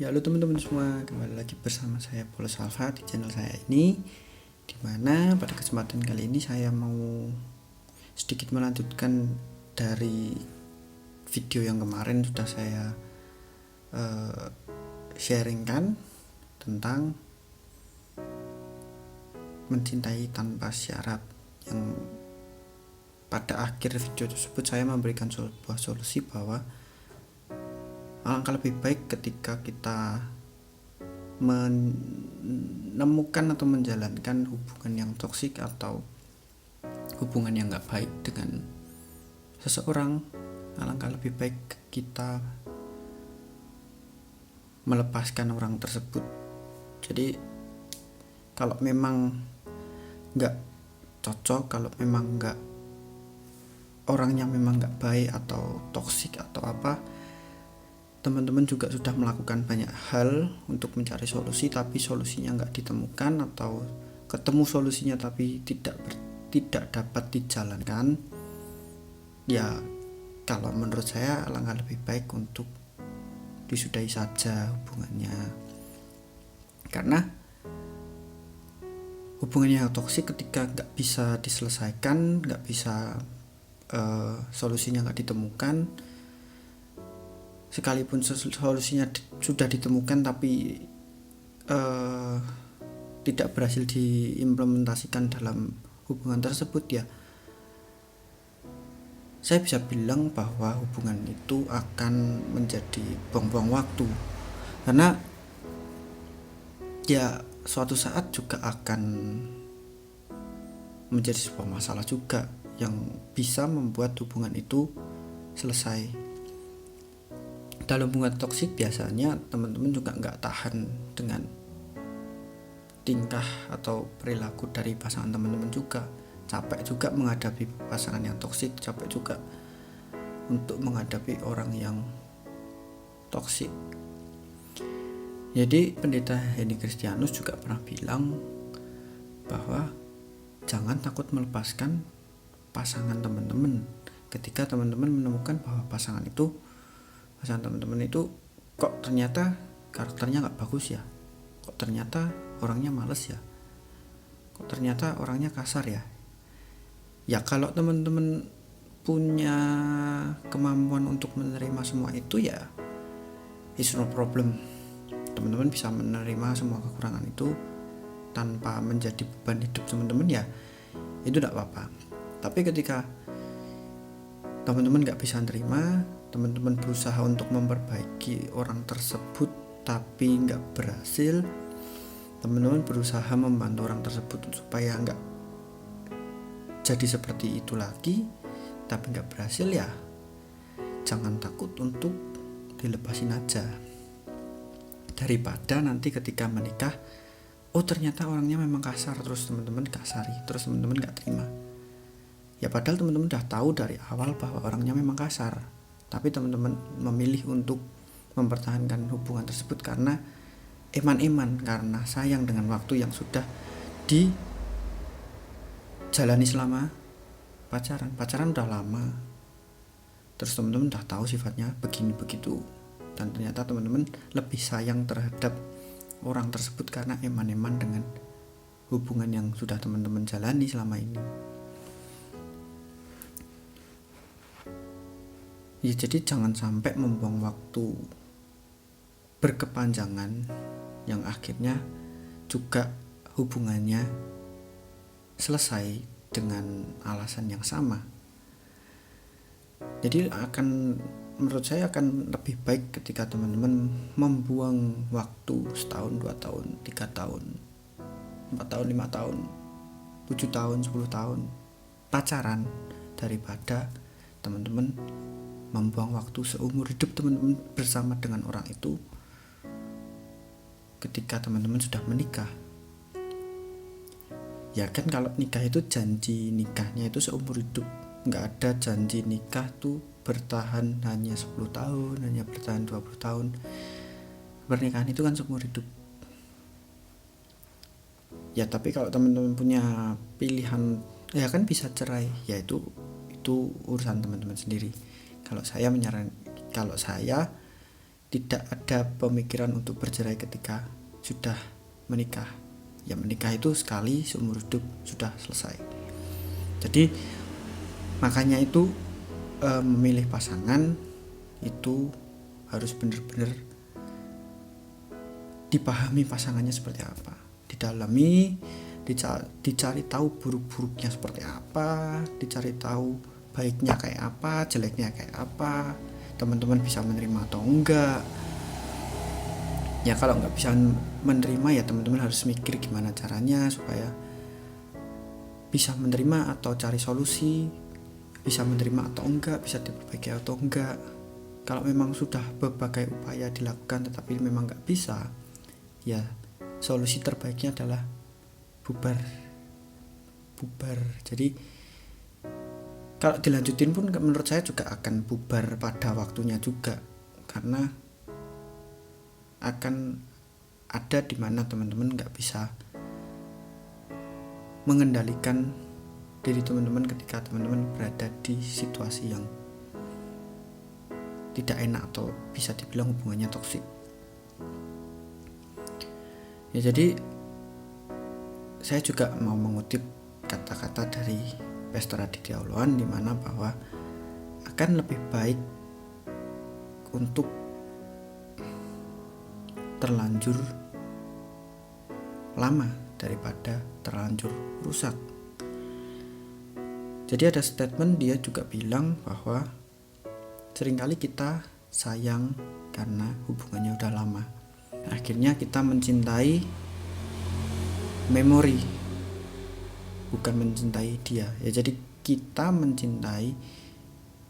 Ya halo teman-teman semua, kembali lagi bersama saya Paulus Alfa di channel saya ini, dimana pada kesempatan kali ini saya mau sedikit melanjutkan dari video yang kemarin sudah saya sharingkan tentang mencintai tanpa syarat, yang pada akhir video tersebut saya memberikan sebuah solusi bahwa alangkah lebih baik ketika kita menemukan atau menjalankan hubungan yang toksik atau hubungan yang gak baik dengan seseorang, alangkah lebih baik kita melepaskan orang tersebut. Jadi kalau memang gak cocok, kalau memang gak, orangnya memang gak baik atau toksik atau apa, teman-teman juga sudah melakukan banyak hal untuk mencari solusi tapi solusinya nggak ditemukan, atau ketemu solusinya tapi tidak dapat dijalankan, ya kalau menurut saya alangkah lebih baik untuk disudahi saja hubungannya. Karena hubungannya yang toksik ketika nggak bisa diselesaikan, nggak bisa solusinya nggak ditemukan, sekalipun solusinya sudah ditemukan tapi tidak berhasil diimplementasikan dalam hubungan tersebut, ya saya bisa bilang bahwa hubungan itu akan menjadi buang-buang waktu. Karena ya suatu saat juga akan menjadi sebuah masalah juga yang bisa membuat hubungan itu selesai. Dalam hubungan toksik biasanya teman-teman juga nggak tahan dengan tingkah atau perilaku dari pasangan teman-teman juga. Capek juga menghadapi pasangan yang toksik, capek juga untuk menghadapi orang yang toksik. Jadi pendeta Henny Kristianus juga pernah bilang bahwa jangan takut melepaskan pasangan teman-teman ketika teman-teman menemukan bahwa pasangan teman-teman itu kok ternyata karakternya gak bagus ya, kok ternyata orangnya males ya, kok ternyata orangnya kasar ya. Ya kalau teman-teman punya kemampuan untuk menerima semua itu, ya it's no problem. Teman-teman bisa menerima semua kekurangan itu tanpa menjadi beban hidup teman-teman, ya itu gak apa-apa. Tapi ketika teman-teman gak bisa terima, teman-teman berusaha untuk memperbaiki orang tersebut tapi nggak berhasil, teman-teman berusaha membantu orang tersebut supaya nggak jadi seperti itu lagi tapi nggak berhasil, ya jangan takut untuk dilepasin aja. Daripada nanti ketika menikah, oh ternyata orangnya memang kasar, terus teman-teman kasari, terus teman-teman nggak terima. Ya padahal teman-teman udah tahu dari awal bahwa orangnya memang kasar, tapi teman-teman memilih untuk mempertahankan hubungan tersebut karena eman-eman, karena sayang dengan waktu yang sudah dijalani selama pacaran udah lama. Terus teman-teman udah tahu sifatnya begini begitu, dan ternyata teman-teman lebih sayang terhadap orang tersebut karena eman-eman dengan hubungan yang sudah teman-teman jalani selama ini. Ya jadi jangan sampai membuang waktu berkepanjangan yang akhirnya juga hubungannya selesai dengan alasan yang sama. Jadi menurut saya akan lebih baik ketika teman-teman membuang waktu setahun, 2 tahun, 3 tahun, 4 tahun, 5 tahun, 7 tahun, 10 tahun pacaran, daripada teman-teman membuang waktu seumur hidup teman-teman bersama dengan orang itu ketika teman-teman sudah menikah. Ya kan kalau nikah itu janji nikahnya itu seumur hidup, nggak ada janji nikah tuh bertahan hanya 10 tahun, hanya bertahan 20 tahun. Pernikahan itu kan seumur hidup. Ya tapi kalau teman-teman punya pilihan, ya kan bisa cerai, ya itu urusan teman-teman sendiri. Kalau saya tidak ada pemikiran untuk bercerai ketika sudah menikah. Ya menikah itu sekali seumur hidup, sudah selesai. Jadi makanya itu memilih pasangan itu harus benar-benar dipahami pasangannya seperti apa, didalami, dicari tahu buruk-buruknya seperti apa, dicari tahu baiknya kayak apa, jeleknya kayak apa, teman-teman bisa menerima atau enggak. Ya kalau nggak bisa menerima ya teman-teman harus mikir gimana caranya supaya bisa menerima atau cari solusi, bisa menerima atau enggak, bisa diperbaiki atau enggak. Kalau memang sudah berbagai upaya dilakukan tetapi memang nggak bisa, ya solusi terbaiknya adalah bubar. Jadi kalau dilanjutin pun menurut saya juga akan bubar pada waktunya juga, karena akan ada di mana teman-teman nggak bisa mengendalikan diri teman-teman ketika teman-teman berada di situasi yang tidak enak atau bisa dibilang hubungannya toksik. Ya jadi saya juga mau mengutip kata-kata dari Pastor Aditya Uluan, di mana bahwa akan lebih baik untuk terlanjur lama daripada terlanjur rusak. Jadi ada statement dia juga bilang bahwa seringkali kita sayang karena hubungannya udah lama. Akhirnya kita mencintai memori, bukan mencintai dia. Ya jadi kita mencintai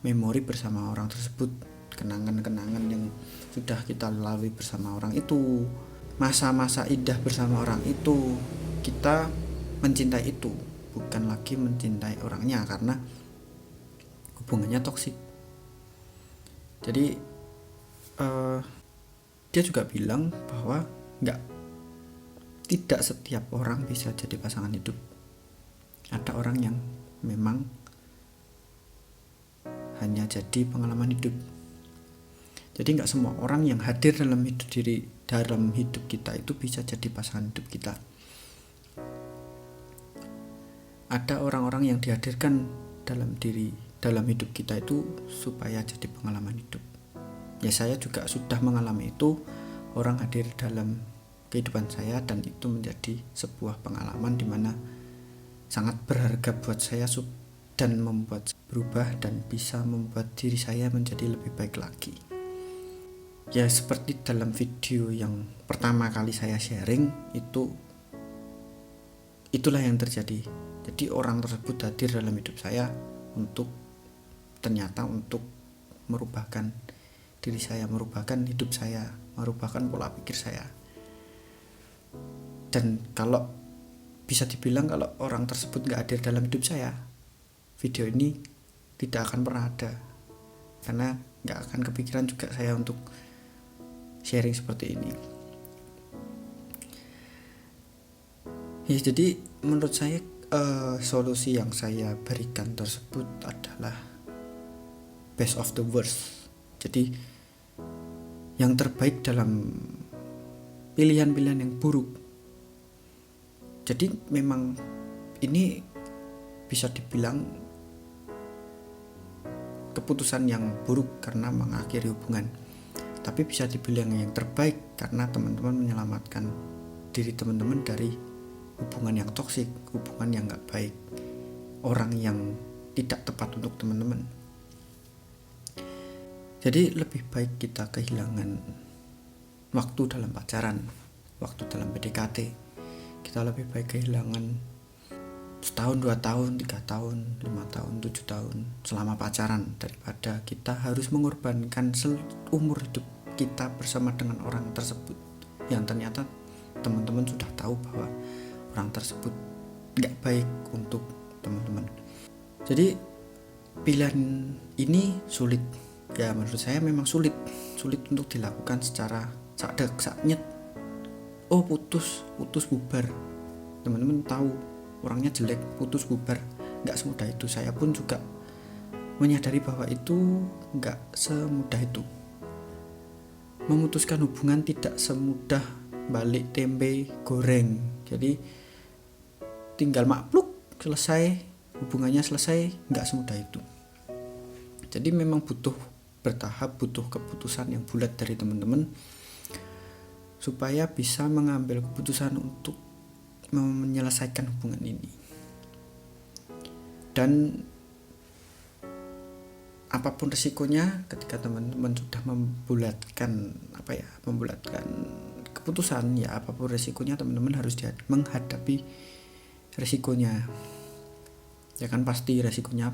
memori bersama orang tersebut, kenangan-kenangan yang sudah kita lalui bersama orang itu, masa-masa indah bersama orang itu. Kita mencintai itu, bukan lagi mencintai orangnya karena hubungannya toksik. Jadi dia juga bilang bahwa tidak setiap orang bisa jadi pasangan hidup. Ada orang yang memang hanya jadi pengalaman hidup. Jadi nggak semua orang yang hadir dalam hidup kita itu bisa jadi pasangan hidup kita. Ada orang-orang yang dihadirkan dalam hidup kita itu supaya jadi pengalaman hidup. Ya saya juga sudah mengalami itu, orang hadir dalam kehidupan saya dan itu menjadi sebuah pengalaman di mana sangat berharga buat saya dan membuat saya berubah dan bisa membuat diri saya menjadi lebih baik lagi. Ya seperti dalam video yang pertama kali saya sharing itulah yang terjadi. Jadi orang tersebut hadir dalam hidup saya untuk merubahkan diri saya, merubahkan hidup saya, merubahkan pola pikir saya. Dan kalau bisa dibilang kalau orang tersebut gak hadir dalam hidup saya, video ini tidak akan pernah ada, karena gak akan kepikiran juga saya untuk sharing seperti ini. Ya jadi menurut saya solusi yang saya berikan tersebut adalah best of the worst. Jadi yang terbaik dalam pilihan-pilihan yang buruk. Jadi memang ini bisa dibilang keputusan yang buruk karena mengakhiri hubungan, tapi bisa dibilang yang terbaik karena teman-teman menyelamatkan diri teman-teman dari hubungan yang toksik, hubungan yang gak baik, orang yang tidak tepat untuk teman-teman. Jadi lebih baik kita kehilangan waktu dalam pacaran, waktu dalam PDKT. Kita lebih baik kehilangan setahun, 2 tahun, 3 tahun, 5 tahun, 7 tahun selama pacaran daripada kita harus mengorbankan seumur hidup kita bersama dengan orang tersebut yang ternyata teman-teman sudah tahu bahwa orang tersebut gak baik untuk teman-teman. Jadi pilihan ini sulit. Ya menurut saya memang sulit untuk dilakukan secara saknyet. Oh putus bubar, teman-teman tahu orangnya jelek, putus bubar, gak semudah itu. Saya pun juga menyadari bahwa itu gak semudah itu. memutuskan hubungan tidak semudah balik tempe goreng. Jadi tinggal makluk selesai, hubungannya selesai, nggak semudah itu. Jadi memang butuh bertahap, butuh keputusan yang bulat dari teman-teman supaya bisa mengambil keputusan untuk menyelesaikan hubungan ini. Dan apapun resikonya, ketika teman-teman sudah membulatkan keputusan, ya apapun resikonya teman-teman harus menghadapi resikonya. Ya kan, pasti resikonya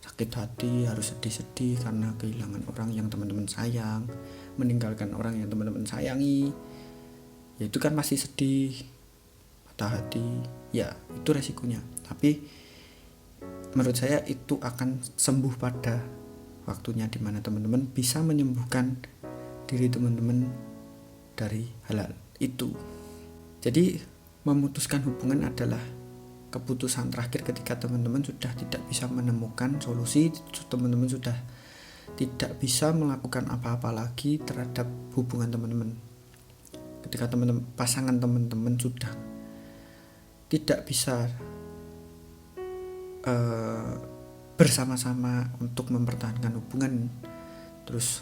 sakit hati, harus sedih-sedih karena kehilangan orang yang teman-teman sayang, meninggalkan orang yang teman-teman sayangi. Ya itu kan pasti sedih, patah hati, ya itu resikonya. Tapi menurut saya itu akan sembuh pada waktunya, dimana teman-teman bisa menyembuhkan diri teman-teman dari hal itu. Jadi memutuskan hubungan adalah keputusan terakhir ketika teman-teman sudah tidak bisa menemukan solusi, teman-teman sudah tidak bisa melakukan apa-apa lagi terhadap hubungan teman-teman. Ketika pasangan teman-teman sudah tidak bisa bersama-sama untuk mempertahankan hubungan, terus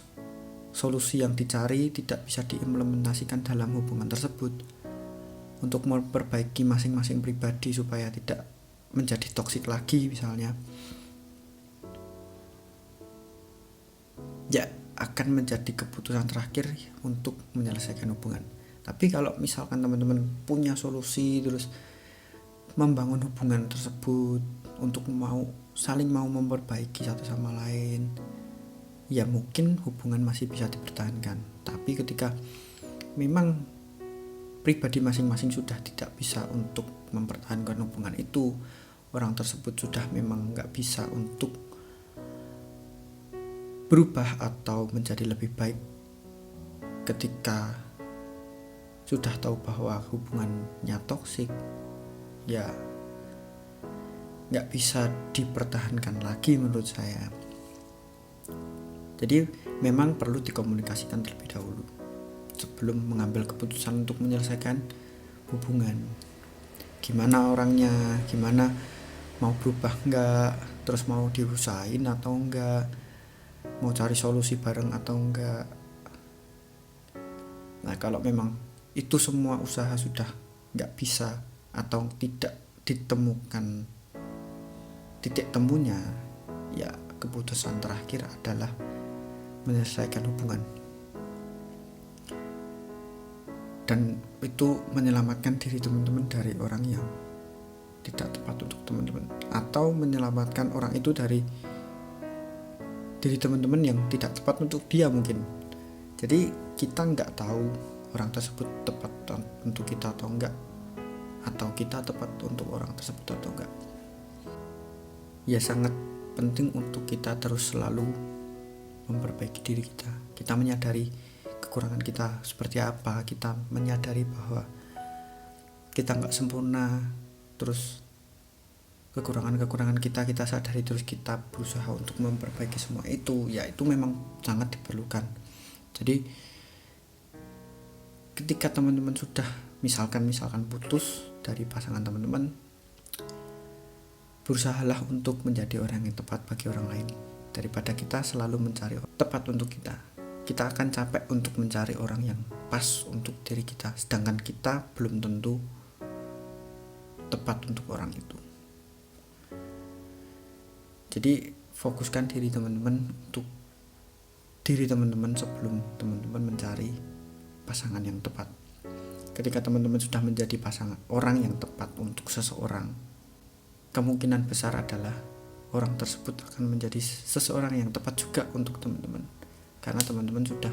solusi yang dicari tidak bisa diimplementasikan dalam hubungan tersebut untuk memperbaiki masing-masing pribadi supaya tidak menjadi toksik lagi misalnya, ya akan menjadi keputusan terakhir untuk menyelesaikan hubungan. Tapi kalau misalkan teman-teman punya solusi, terus membangun hubungan tersebut untuk saling mau memperbaiki satu sama lain, ya mungkin hubungan masih bisa dipertahankan. Tapi ketika memang pribadi masing-masing sudah tidak bisa untuk mempertahankan hubungan itu, orang tersebut sudah memang gak bisa untuk berubah atau menjadi lebih baik, ketika sudah tahu bahwa hubungannya toksik, ya gak bisa dipertahankan lagi menurut saya. Jadi memang perlu dikomunikasikan terlebih dahulu sebelum mengambil keputusan untuk menyelesaikan hubungan. Gimana orangnya, gimana, mau berubah enggak, terus mau diusahain atau enggak, mau cari solusi bareng atau enggak. Nah kalau memang itu semua usaha sudah enggak bisa atau tidak ditemukan titik temunya, ya keputusan terakhir adalah menyelesaikan hubungan. Dan itu menyelamatkan diri teman-teman dari orang yang tidak tepat untuk teman-teman, atau menyelamatkan orang itu dari diri teman-teman yang tidak tepat untuk dia mungkin. Jadi kita nggak tahu orang tersebut tepat untuk kita atau enggak, atau kita tepat untuk orang tersebut atau enggak. Ya sangat penting untuk kita terus selalu memperbaiki diri kita. Kita menyadari kekurangan kita seperti apa, kita menyadari bahwa kita nggak sempurna, terus kekurangan kita sadari, terus kita berusaha untuk memperbaiki semua itu. Ya itu memang sangat diperlukan. Jadi ketika teman-teman sudah misalkan putus dari pasangan teman-teman, berusahalah untuk menjadi orang yang tepat bagi orang lain, daripada kita selalu mencari tepat untuk kita. Kita akan capek untuk mencari orang yang pas untuk diri kita, sedangkan kita belum tentu tepat untuk orang itu. Jadi fokuskan diri teman-teman untuk diri teman-teman sebelum teman-teman mencari pasangan yang tepat. Ketika teman-teman sudah menjadi pasangan orang yang tepat untuk seseorang, kemungkinan besar adalah orang tersebut akan menjadi seseorang yang tepat juga untuk teman-teman, karena teman-teman sudah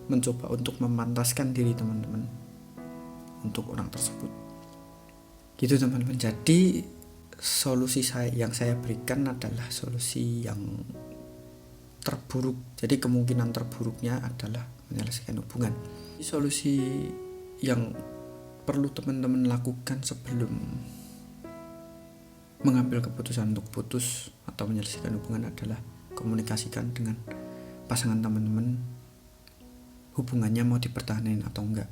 mencoba untuk memantaskan diri teman-teman untuk orang tersebut. Gitu teman-teman. Jadi solusi yang saya berikan adalah solusi yang terburuk. Jadi kemungkinan terburuknya adalah menyelesaikan hubungan. Solusi yang perlu teman-teman lakukan sebelum mengambil keputusan untuk putus atau menyelesaikan hubungan adalah komunikasikan dengan pasangan teman-teman hubungannya mau dipertahankan atau enggak.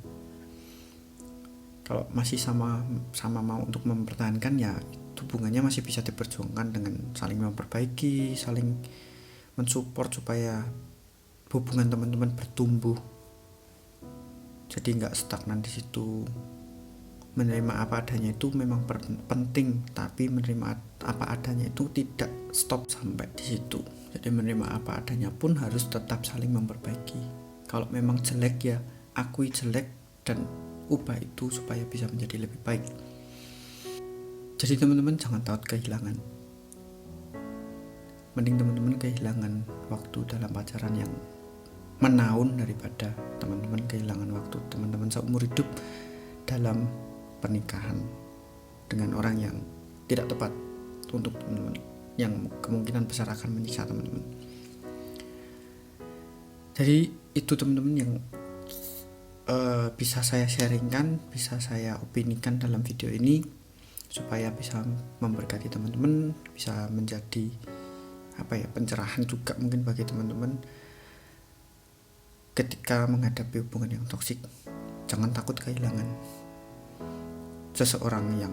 Kalau masih sama mau untuk mempertahankan, ya hubungannya masih bisa diperjuangkan dengan saling memperbaiki, saling mensupport supaya hubungan teman-teman bertumbuh. Jadi nggak stagnan di situ. Menerima apa adanya itu memang penting, tapi menerima apa adanya itu tidak stop sampai di situ. Jadi menerima apa adanya pun harus tetap saling memperbaiki. Kalau memang jelek, ya akui jelek dan ubah itu supaya bisa menjadi lebih baik. Jadi teman-teman jangan takut kehilangan. Mending teman-teman kehilangan waktu dalam pacaran yang menahun daripada teman-teman kehilangan waktu teman-teman seumur hidup dalam pernikahan dengan orang yang tidak tepat untuk teman-teman, yang kemungkinan besar akan menyiksa teman-teman. Jadi itu teman-teman yang bisa saya sharingkan, bisa saya opinikan dalam video ini supaya bisa memberkati teman-teman, bisa menjadi pencerahan juga mungkin bagi teman-teman ketika menghadapi hubungan yang toksik. Jangan takut kehilangan seseorang yang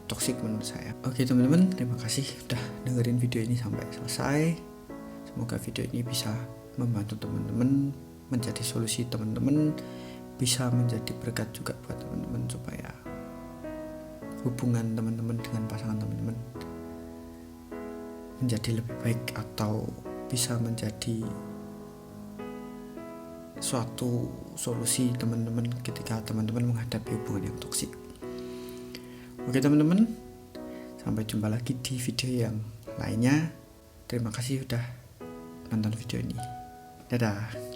toksik menurut saya. Oke teman-teman, terima kasih sudah dengerin video ini sampai selesai. Semoga video ini bisa membantu teman-teman, menjadi solusi teman-teman, bisa menjadi berkat juga buat teman-teman supaya hubungan teman-teman dengan pasangan teman-teman menjadi lebih baik atau bisa menjadi suatu solusi teman-teman ketika teman-teman menghadapi hubungan yang toksik. Oke teman-teman, sampai jumpa lagi di video yang lainnya. Terima kasih sudah nonton video ini. Dadah.